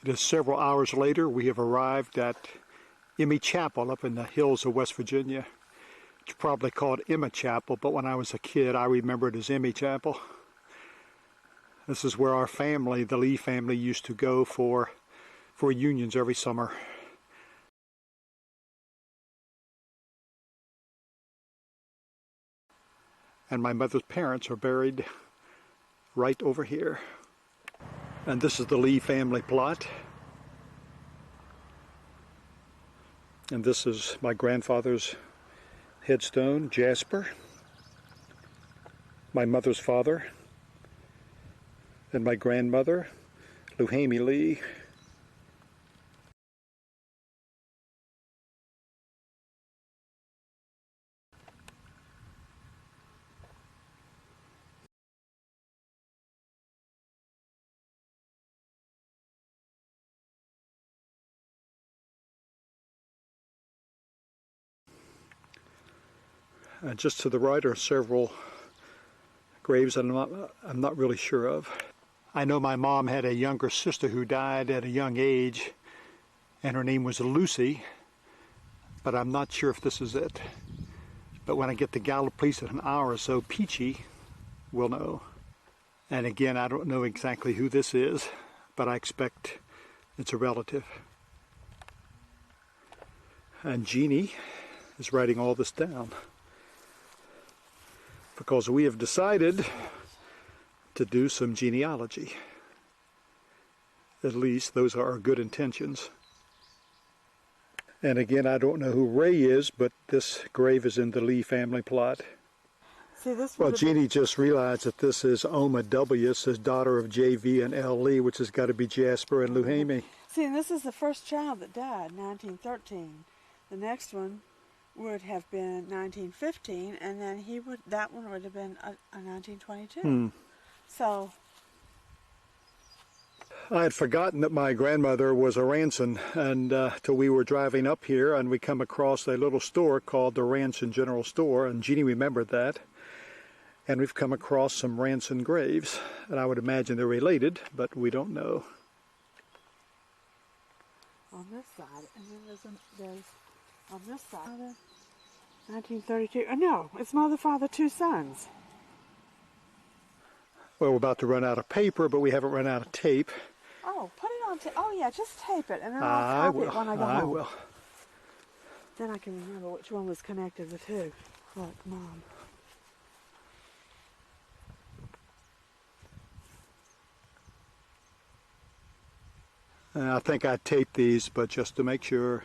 It is several hours later. We have arrived at Emma Chapel up in the hills of West Virginia. It's probably called Emma Chapel, but when I was a kid, I remember it as Emma Chapel. This is where our family, the Lee family, used to go for reunions every summer. And my mother's parents are buried right over here. And this is the Lee family plot. And this is my grandfather's headstone, Jasper. My mother's father. And my grandmother, Luhamie Lee. Just to the right are several graves I'm not really sure of. I know my mom had a younger sister who died at a young age, and her name was Lucy, but I'm not sure if this is it. But when I get to Gallup Police in an hour or so, Peachy will know. And again, I don't know exactly who this is, but I expect it's a relative. And Jeannie is writing all this down, because we have decided to do some genealogy. At least those are our good intentions. And again, I don't know who Ray is, but this grave is in the Lee family plot. See, this well, Jeannie just realized that this is Oma W. It says daughter of J.V. and L. Lee, which has got to be Jasper and Luhamie. See, and this is the first child that died, 1913. The next one would have been 1915, and then that one would have been a 1922. So I had forgotten that my grandmother was a Ranson, and till we were driving up here and we come across a little store called the Ranson General Store, and Jeannie remembered that. And we've come across some Ranson graves, and I would imagine they're related, but we don't know. On this side, and then there's on this side, 1932. No, it's mother, father, two sons. Well, we're about to run out of paper, but we haven't run out of tape. Oh, put it on tape. Oh yeah, just tape it, and then I'll copy it when I go home. I will. Then I can remember which one was connected with who. Look, Mom. I think I taped these, but just to make sure.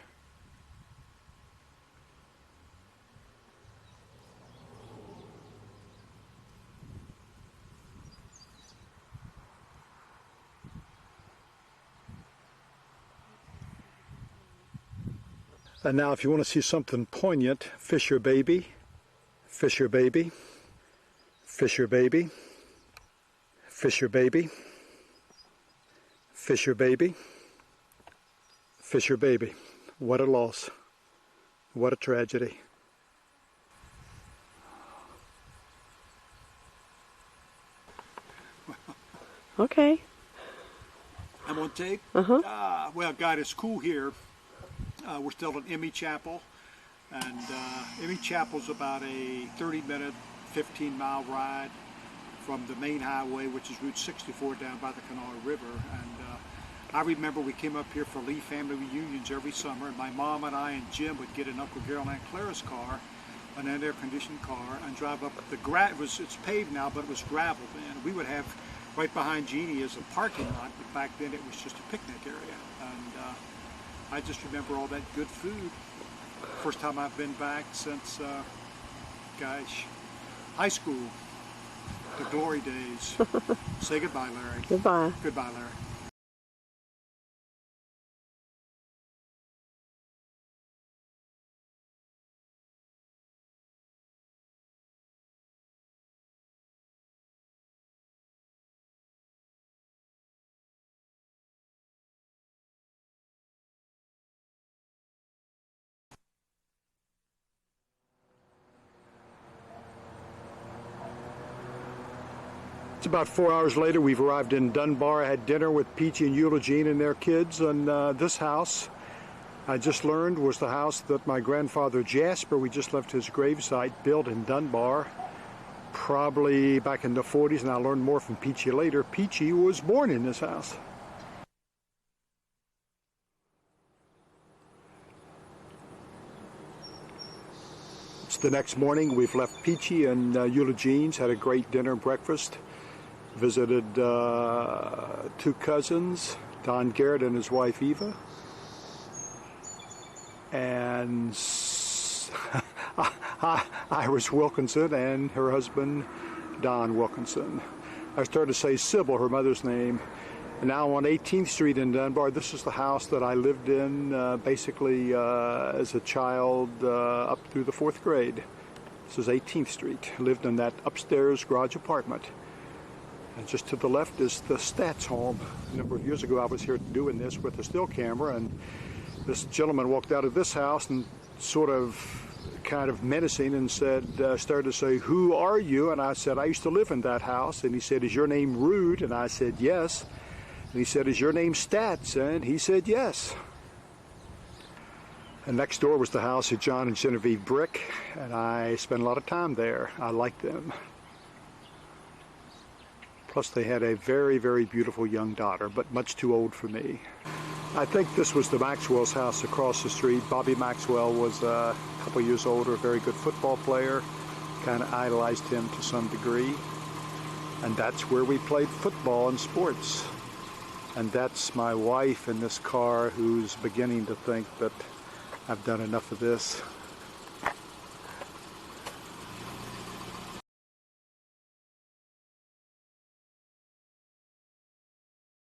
And now if you want to see something poignant, Fisher baby, Fisher baby, Fisher baby, Fisher baby, Fisher baby, Fisher baby. What a loss. What a tragedy. Okay. I'm on tape? Uh-huh. Well, God, it's cool here. We're still at Emma Chapel, and Emma Chapel's about a 30-minute, 15-mile ride from the main highway, which is Route 64 down by the Kanawha River. And I remember we came up here for Lee family reunions every summer, and my mom and I and Jim would get in Uncle Gerald and Aunt Clara's car, an air-conditioned car, and drive up the it's paved now, but it was gravel then. We would have right behind Jeannie is a parking lot, but back then it was just a picnic area. And I just remember all that good food. First time I've been back since, gosh, high school, the glory days. Say goodbye, Larry. Goodbye. Goodbye, Larry. It's about 4 hours later. We've arrived in Dunbar. I had dinner with Peachy and Eugene and their kids. And this house, I just learned, was the house that my grandfather Jasper, we just left his gravesite, built in Dunbar, probably back in the 40s. And I learned more from Peachy later. Peachy was born in this house. It's the next morning. We've left Peachy and Eugene's, had a great dinner and breakfast. Visited two cousins, Don Garrett and his wife Eva, and Iris Wilkinson and her husband Don Wilkinson. I started to say Sybil, her mother's name. And now on 18th Street in Dunbar, this is the house that I lived in basically as a child up through the 4th grade. This is 18th Street. I lived in that upstairs garage apartment. And just to the left is the Stats home. A number of years ago I was here doing this with a still camera, and this gentleman walked out of this house and sort of kind of menacing and said, started to say, "Who are you?" And I said, "I used to live in that house." And he said, "Is your name Rood?" And I said, "Yes." And he said, "Is your name Stats?" And he said, "Yes." And next door was the house of John and Genevieve Brick, and I spent a lot of time there. I liked them. Plus they had a very, very beautiful young daughter, but much too old for me. I think this was the Maxwell's house across the street. Bobby Maxwell was a couple years older, a very good football player. Kind of idolized him to some degree. And that's where we played football and sports. And that's my wife in this car who's beginning to think that I've done enough of this.